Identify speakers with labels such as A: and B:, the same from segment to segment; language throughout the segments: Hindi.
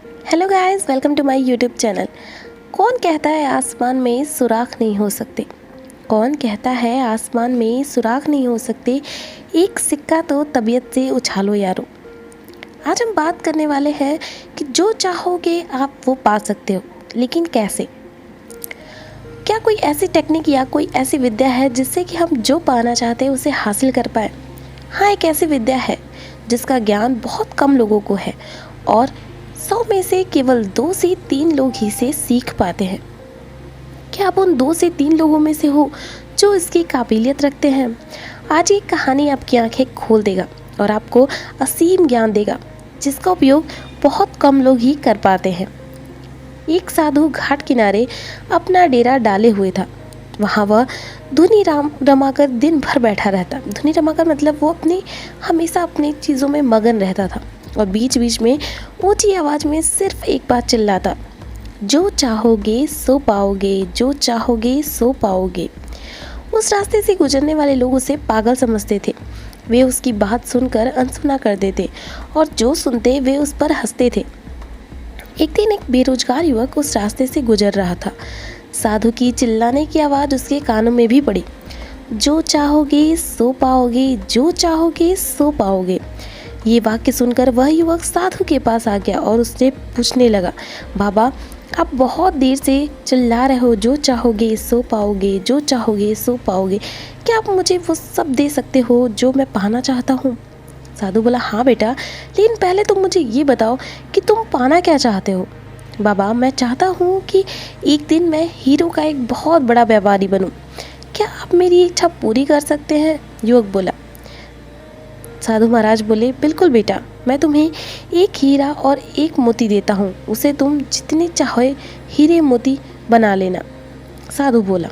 A: Hello guys, welcome to my YouTube channel. कौन कहता है आसमान में सुराख नहीं हो सकते? कौन कहता है आसमान में सुराख नहीं हो सकते? एक सिक्का तो तबीयत से उछालो यारो। आज हम बात करने वाले हैं कि जो चाहोगे आप वो पा सकते हो, लेकिन कैसे? क्या कोई ऐसी टेक्निक या कोई ऐसी विद्या है जिससे कि हम जो पाना चाहते हैं उसे हासिल कर पाए? हाँ, एक ऐसी विद्या है जिसका ज्ञान बहुत कम लोगों को है और 100 में से केवल 2 से 3 लोग ही इसे सीख पाते हैं। क्या आप उन 2 से 3 लोगों में से हो जो इसकी काबिलियत रखते हैं? आज ये कहानी आपकी आंखें खोल देगा और आपको असीम ज्ञान देगा जिसका उपयोग बहुत कम लोग ही कर पाते हैं। एक साधु घाट किनारे अपना डेरा डाले हुए था। वहाँ वह धुनी रमाकर दिन भर बैठा रहता। धुनी रमाकर मतलब वो हमेशा अपनी चीज़ों में मगन रहता था और बीच बीच में ऊंची आवाज़ में सिर्फ एक बात चिल्लाता, जो चाहोगे सो पाओगे, जो चाहोगे सो पाओगे। उस रास्ते से गुजरने वाले लोग उसे पागल समझते थे। वे उसकी बात सुनकर अनसुना कर देते और जो सुनते वे उस पर हंसते थे। एक दिन एक बेरोजगार युवक उस रास्ते से गुजर रहा था। साधु की चिल्लाने की आवाज़ उसके कानों में भी पड़ी, जो चाहोगे सो पाओगे, जो चाहोगे सो पाओगे। ये वाक्य सुनकर वह युवक साधु के पास आ गया और उससे पूछने लगा, बाबा, आप बहुत देर से चिल्ला रहे हो, जो चाहोगे सो पाओगे, जो चाहोगे सो पाओगे। क्या आप मुझे वो सब दे सकते हो जो मैं पाना चाहता हूँ? साधु बोला, हाँ बेटा, लेकिन पहले तुम मुझे ये बताओ कि तुम पाना क्या चाहते हो? बाबा, मैं चाहता हूँ कि एक दिन मैं हीरो का एक बहुत बड़ा व्यापारी बनूँ। क्या आप मेरी इच्छा पूरी कर सकते हैं? युवक बोला। साधु महाराज बोले, बिल्कुल बेटा, मैं तुम्हें एक हीरा और एक मोती देता हूँ, उसे तुम जितने चाहे हीरे मोती बना लेना। साधु बोला।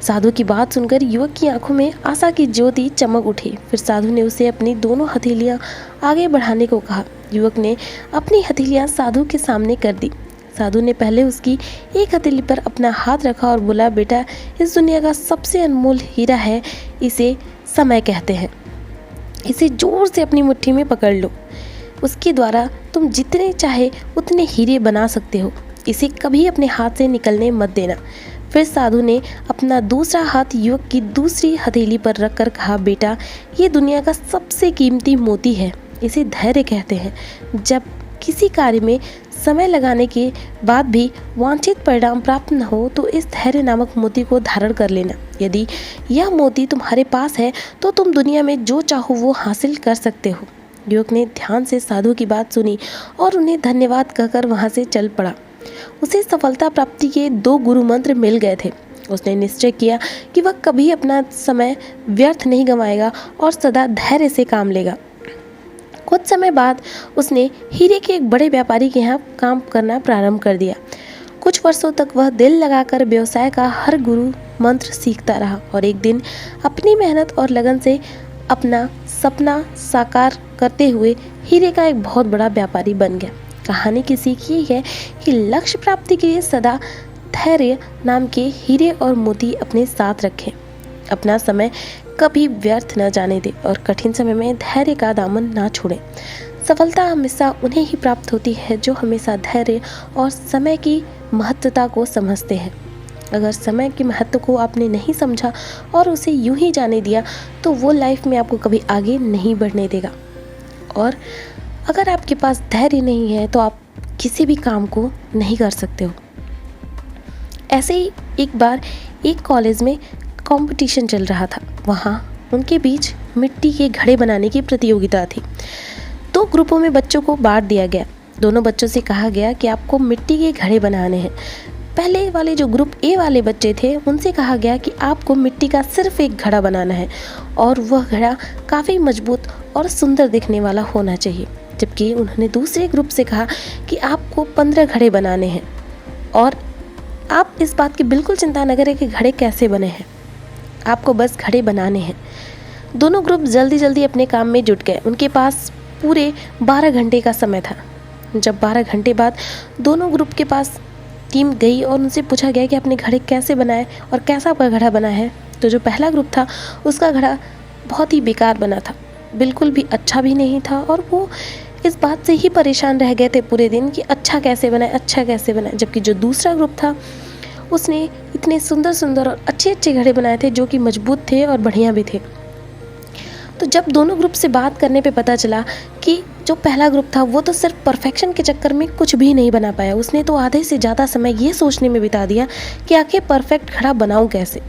A: साधु की बात सुनकर युवक की आंखों में आशा की ज्योति चमक उठी। फिर साधु ने उसे अपनी दोनों हथेलियां आगे बढ़ाने को कहा। युवक ने अपनी हथेलियां साधु के सामने कर दी। साधु ने पहले उसकी एक हथेली पर अपना हाथ रखा और बोला, बेटा, इस दुनिया का सबसे अनमोल हीरा है, इसे समय कहते हैं। इसे जोर से अपनी मुट्ठी में पकड़ लो। उसके द्वारा तुम जितने चाहे उतने हीरे बना सकते हो। इसे कभी अपने हाथ से निकलने मत देना। फिर साधु ने अपना दूसरा हाथ युवक की दूसरी हथेली पर रखकर कहा, बेटा, ये दुनिया का सबसे कीमती मोती है, इसे धैर्य कहते हैं। जब किसी कार्य में समय लगाने के बाद भी वांछित परिणाम प्राप्त न हो तो इस धैर्य नामक मोती को धारण कर लेना। यदि यह मोती तुम्हारे पास है तो तुम दुनिया में जो चाहो वो हासिल कर सकते हो। युवक ने ध्यान से साधु की बात सुनी और उन्हें धन्यवाद कहकर वहाँ से चल पड़ा। उसे सफलता प्राप्ति के 2 गुरु मंत्र मिल गए थे। उसने निश्चय किया कि वह कभी अपना समय व्यर्थ नहीं गंवाएगा और सदा धैर्य से काम लेगा। कुछ समय बाद उसने हीरे के एक बड़े व्यापारी के यहाँ काम करना प्रारंभ कर दिया। कुछ वर्षों तक वह दिल लगाकर व्यवसाय का हर गुरु मंत्र सीखता रहा और एक दिन अपनी मेहनत और लगन से अपना सपना साकार करते हुए हीरे का एक बहुत बड़ा व्यापारी बन गया। कहानी की सीख ये है कि लक्ष्य प्राप्ति के लिए सदा धैर्य नाम के हीरे और मोती अपने साथ रखें। अपना समय कभी व्यर्थ न जाने दें और कठिन समय में धैर्य का दामन ना छोड़ें। सफलता हमेशा उन्हें ही प्राप्त होती है जो हमेशा धैर्य और समय की महत्वता को समझते हैं। अगर समय के महत्व को आपने नहीं समझा और उसे यूं ही जाने दिया तो वो लाइफ में आपको कभी आगे नहीं बढ़ने देगा। और अगर आपके पास धैर्य नहीं है तो आप किसी भी काम को नहीं कर सकते हो। ऐसे ही एक बार एक कॉलेज में कंपटीशन चल रहा था। वहाँ उनके बीच मिट्टी के घड़े बनाने की प्रतियोगिता थी। 2 ग्रुपों में बच्चों को बांट दिया गया। दोनों बच्चों से कहा गया कि आपको मिट्टी के घड़े बनाने हैं। पहले वाले जो ग्रुप ए वाले बच्चे थे उनसे कहा गया कि आपको मिट्टी का सिर्फ एक घड़ा बनाना है और वह घड़ा काफ़ी मजबूत और सुंदर दिखने वाला होना चाहिए। जबकि उन्होंने दूसरे ग्रुप से कहा कि आपको 15 घड़े बनाने हैं और आप इस बात की बिल्कुल चिंता न करें कि घड़े कैसे बने हैं, आपको बस घड़े बनाने हैं। दोनों ग्रुप जल्दी जल्दी अपने काम में जुट गए। उनके पास पूरे 12 घंटे का समय था। जब 12 घंटे बाद दोनों ग्रुप के पास टीम गई और उनसे पूछा गया कि आपने घड़े कैसे बनाए और कैसा आपका घड़ा बना है, तो जो पहला ग्रुप था उसका घड़ा बहुत ही बेकार बना था, बिल्कुल भी अच्छा भी नहीं था और वो इस बात से ही परेशान रह गए थे पूरे दिन कि अच्छा कैसे बनाए। जबकि जो दूसरा ग्रुप था उसने इतने सुंदर सुंदर और अच्छे अच्छे घड़े बनाए थे जो कि मजबूत थे और बढ़िया भी थे। तो जब दोनों ग्रुप से बात करने पे पता चला कि जो पहला ग्रुप था वो तो सिर्फ परफेक्शन के चक्कर में कुछ भी नहीं बना पाया, उसने तो आधे से ज़्यादा समय ये सोचने में बिता दिया कि आखिर परफेक्ट घड़ा बनाऊं कैसे।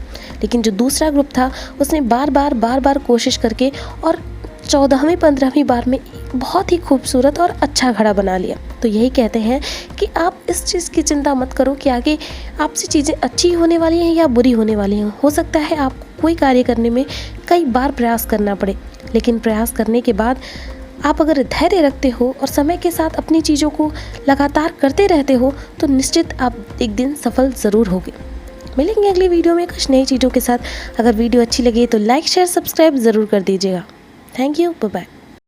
A: लेकिन जो दूसरा ग्रुप था उसने बार बार कोशिश करके और 14वीं 15वीं बार में एक बहुत ही खूबसूरत और अच्छा घड़ा बना लिया। तो यही कहते हैं कि आप इस चीज़ की चिंता मत करो कि आगे आपसे चीज़ें अच्छी होने वाली हैं या बुरी होने वाली हैं। हो सकता है आपको कोई कार्य करने में कई बार प्रयास करना पड़े, लेकिन प्रयास करने के बाद आप अगर धैर्य रखते हो और समय के साथ अपनी चीज़ों को लगातार करते रहते हो तो निश्चित आप एक दिन सफल ज़रूर होगे। मिलेंगे अगली वीडियो में कुछ नई चीज़ों के साथ। अगर वीडियो अच्छी लगी तो लाइक शेयर सब्सक्राइब ज़रूर कर दीजिएगा। Thank you, bye bye.